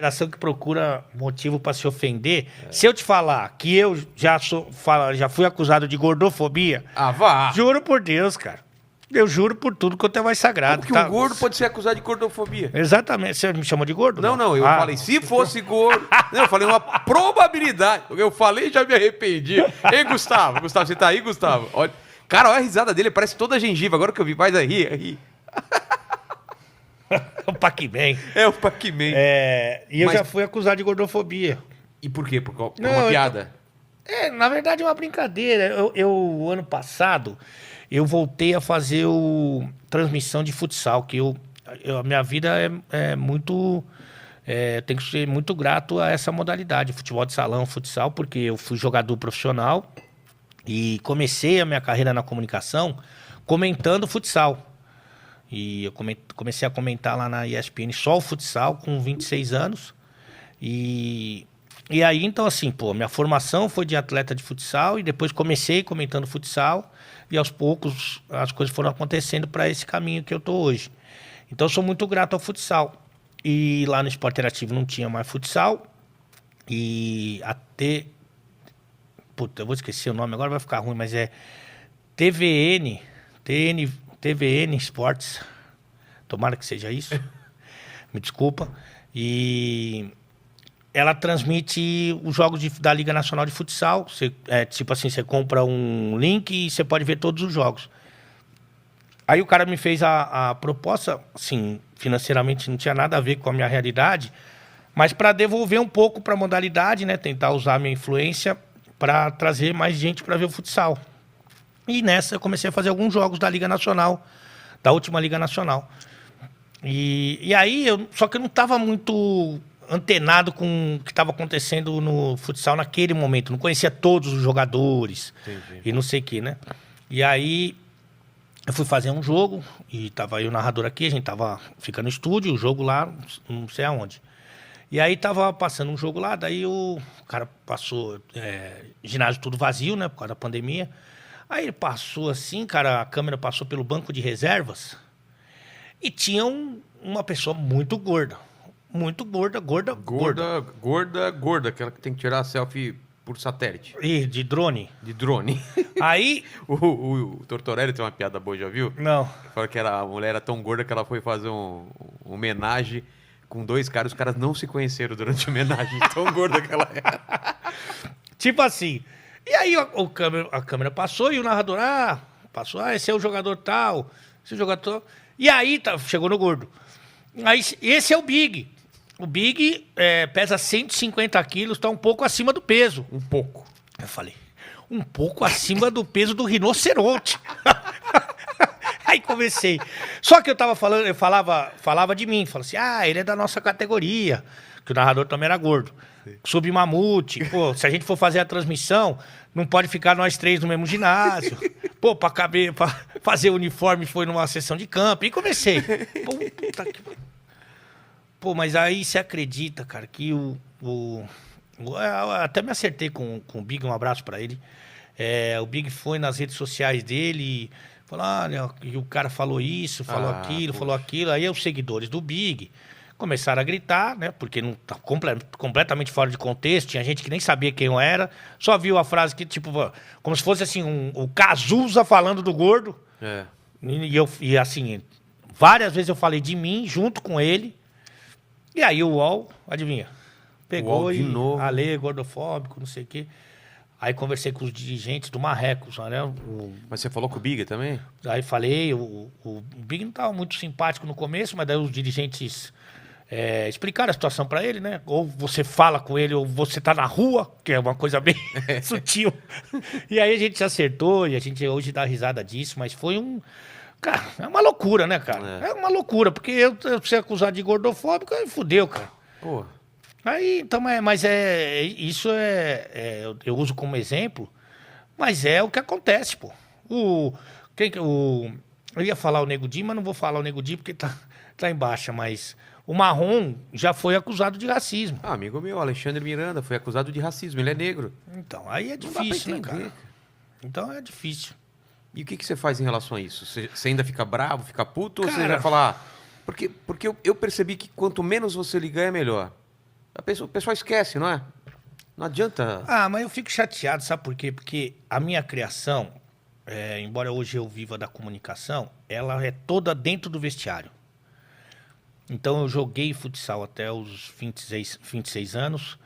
Geração que procura motivo pra se ofender. Se eu te falar que eu já fui acusado de gordofobia, Ah, vá. juro por Deus, cara. Eu juro por tudo quanto é mais sagrado. Como que um gordo pode ser acusado de gordofobia? Exatamente. Você me chamou de gordo? Não, eu falei, se fosse gordo. Não, eu falei uma probabilidade. Eu falei e já me arrependi. Ei, Gustavo. Gustavo, você tá aí, Gustavo? Olha. Cara, olha a risada dele, parece toda gengiva. Agora que eu vi, faz aí, ri. O Pac-Man. É o Pac-Man. E eu Mas- já fui acusado de gordofobia. E por quê? Por Não, uma eu- piada? Na verdade é uma brincadeira. Ano passado, eu voltei a fazer transmissão de futsal, que a minha vida é muito... tem que ser muito grato a essa modalidade, futebol de salão, futsal, porque eu fui jogador profissional e comecei a minha carreira na comunicação comentando futsal. E eu comecei a comentar lá na ESPN só o futsal com 26 anos. E aí, então, assim, minha formação foi de atleta de futsal e depois comecei comentando futsal e aos poucos as coisas foram acontecendo para esse caminho que eu tô hoje. Então, eu sou muito grato ao futsal. E lá no Esporte Interativo não tinha mais futsal e até... Puta, eu vou esquecer o nome agora, vai ficar ruim, mas é TVN Esportes. Tomara que seja isso. Me desculpa. E ela transmite os jogos da Liga Nacional de Futsal. Tipo assim, você compra um link e você pode ver todos os jogos. Aí o cara me fez a proposta, assim, financeiramente não tinha nada a ver com a minha realidade, mas para devolver um pouco para a modalidade, né? Tentar usar a minha influência para trazer mais gente para ver o futsal. E nessa eu comecei a fazer alguns jogos da Liga Nacional, da última Liga Nacional. E aí, só que eu não estava muito antenado com o que estava acontecendo no futsal naquele momento. Não conhecia todos os jogadores. Entendi. E não sei o que, né? E aí, eu fui fazer um jogo e tava aí o narrador aqui, a gente tava ficando no estúdio, o jogo lá, não sei aonde. E aí tava passando um jogo lá, daí o cara passou, ginásio tudo vazio, né, por causa da pandemia. Aí ele passou assim, cara, a câmera passou pelo banco de reservas e tinha uma pessoa muito gorda. Muito gorda. Gorda, aquela que tem que tirar a selfie por satélite, E de drone. de drone. Aí, O Tortorelli tem uma piada boa, já viu? não, Fala que a mulher era tão gorda que ela foi fazer uma homenagem com dois caras. Os caras não se conheceram durante a homenagem, tão gorda que ela era. tipo assim. E aí a câmera passou e o narrador, passou, esse é o jogador tal, esse é o jogador tal. E aí chegou no gordo. Aí, esse é o Big. O Big pesa 150 quilos, tá um pouco acima do peso. Um pouco. Eu falei, um pouco acima do peso do rinoceronte. Aí comecei. Só que eu tava falando, eu falava de mim. Falava assim, ele é da nossa categoria. Que o narrador também era gordo. Submamute. Pô, se a gente for fazer a transmissão, não pode ficar nós três no mesmo ginásio. Pô, pra fazer o uniforme foi numa sessão de campo. E comecei. Pô, mas aí você acredita, cara, que eu até me acertei com o Big, um abraço pra ele. O Big foi nas redes sociais dele e falou, olha, e o cara falou isso, falou aquilo. Aí os seguidores do Big começaram a gritar, né? Porque não tá completamente fora de contexto. Tinha gente que nem sabia quem eu era. Só viu a frase que, tipo, como se fosse assim, o Cazuza falando do gordo. É. E assim, várias vezes eu falei de mim junto com ele. E aí o UOL, adivinha? Pegou UOL de novo. Ale, gordofóbico, não sei o quê. Aí conversei com os dirigentes do Marrecos, né? Mas você falou com o Big também? Aí falei, o Big não estava muito simpático no começo, mas daí os dirigentes explicaram a situação para ele, né? Ou você fala com ele, ou você tá na rua, que é uma coisa bem sutil. E aí a gente se acertou, e a gente hoje dá risada disso, mas foi Cara, é uma loucura, né, cara? É uma loucura, porque eu ser acusado de gordofóbico, aí fudeu, cara. Pô. Aí, então, isso eu uso como exemplo, mas é o que acontece, pô. Eu ia falar o Nego Di, mas não vou falar o Nego Di porque tá em baixa, mas o Marrom já foi acusado de racismo. Amigo meu, Alexandre Miranda, foi acusado de racismo, ele é negro. Então, aí é Não dá pra difícil, né, entender. cara? Então é difícil. E o que você faz em relação a isso? Você ainda fica bravo, fica puto, ou você Cara- vai falar... Porque eu percebi que quanto menos você ligar é melhor. O pessoal esquece, não é? Não adianta. Ah, mas eu fico chateado, sabe por quê? Porque a minha criação, embora hoje eu viva da comunicação, ela é toda dentro do vestiário. Então eu joguei futsal até os 26 anos,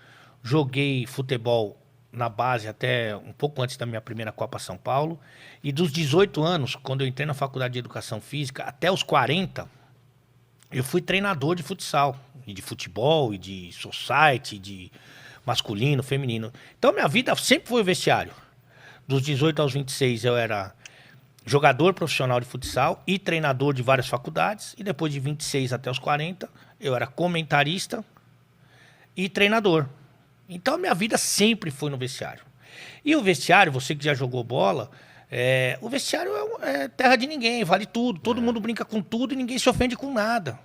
joguei futebol na base até um pouco antes da minha primeira Copa São Paulo, e dos 18 anos, quando eu entrei na Faculdade de Educação Física, até os 40, eu fui treinador de futsal, e de futebol, e de society, de masculino, feminino. Então minha vida sempre foi o vestiário. Dos 18 aos 26 eu era jogador profissional de futsal e treinador de várias faculdades. E depois de 26 até os 40, eu era comentarista e treinador. Então a minha vida sempre foi no vestiário. E o vestiário, você que já jogou bola, o vestiário é terra de ninguém, vale tudo. Todo mundo brinca com tudo e ninguém se ofende com nada.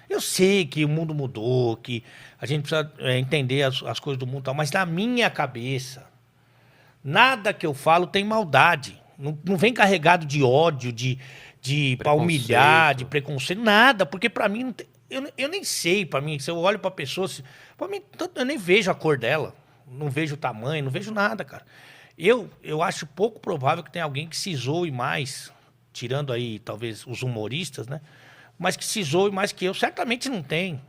Eu sei que o mundo mudou, que a gente precisa entender as coisas do mundo e tal, mas na minha cabeça, nada que eu falo tem maldade. Não vem carregado de ódio, pra humilhar, de preconceito, nada. Porque pra mim, eu nem sei, pra mim, se eu olho pra pessoa, pra mim, eu nem vejo a cor dela, não vejo o tamanho, não vejo nada, cara. Eu acho pouco provável que tenha alguém que se zoe mais, tirando aí, talvez, os humoristas, né? Mas que se zoe mais que eu, certamente não tem.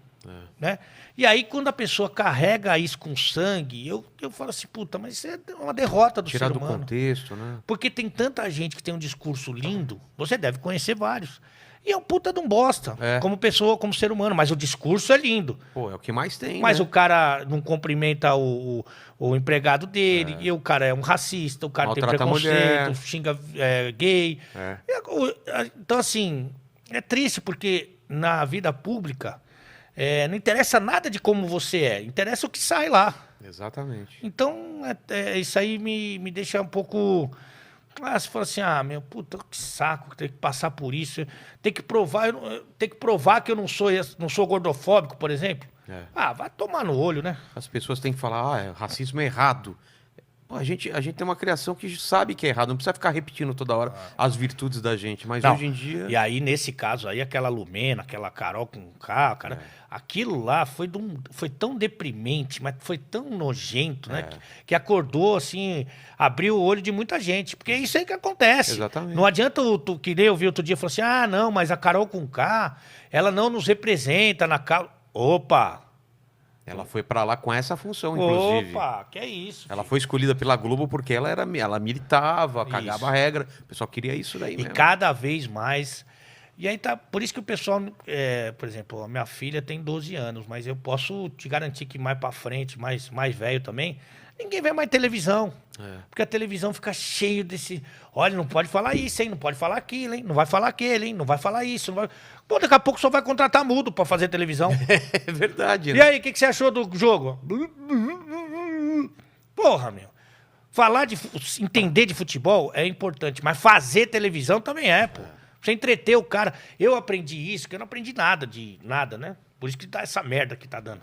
Né? E aí, quando a pessoa carrega isso com sangue, eu falo assim, puta, mas isso é uma derrota do ser humano. Tirar do contexto, né? Porque tem tanta gente que tem um discurso lindo, você deve conhecer vários. E é um puta de um bosta, como pessoa, como ser humano, mas o discurso é lindo. Pô, é o que mais tem, Mas né? o cara não cumprimenta o empregado dele, e o cara é um racista, o cara Maltrata tem a mulher. preconceito, xinga gay. Então, assim, é triste porque na vida pública não interessa nada de como você é, interessa o que sai lá. Exatamente. Então, isso aí me deixa um pouco... você fala assim, meu, puta, que saco, tem que passar por isso, tem que provar que eu não sou gordofóbico, por exemplo. Vai tomar no olho, né? As pessoas têm que falar, racismo é errado. Pô, a gente tem uma criação que sabe que é errado, não precisa ficar repetindo toda hora as virtudes da gente, mas Não, hoje em dia... E aí, nesse caso aí, aquela Lumena, aquela Carol com K, cara, aquilo lá foi tão deprimente, mas foi tão nojento, né? Que acordou, assim, abriu o olho de muita gente, porque é isso aí que acontece. Exatamente. Não adianta que nem eu vi outro dia, falou assim, não, mas a Carol com K, ela não nos representa na causa. Opa! Ela foi pra lá com essa função, inclusive. Opa, que é isso. Ela foi escolhida pela Globo porque ela militava, cagava a regra. O pessoal queria isso daí mesmo. E cada vez mais. E aí tá. Por isso que o pessoal. Por exemplo, a minha filha tem 12 anos, mas eu posso te garantir que mais pra frente, mais velho também, ninguém vê mais televisão. Porque a televisão fica cheio desse. Olha, não pode falar isso, hein? Não pode falar aquilo, hein? Não vai falar aquele, hein? Não vai falar isso. Não vai... Pô, daqui a pouco só vai contratar mudo pra fazer televisão. É verdade, né? E aí, o que você achou do jogo? Porra, meu. Entender de futebol é importante, mas fazer televisão também pô. Você entreter o cara. Eu aprendi isso, que eu não aprendi nada, né? Por isso que dá essa merda que tá dando.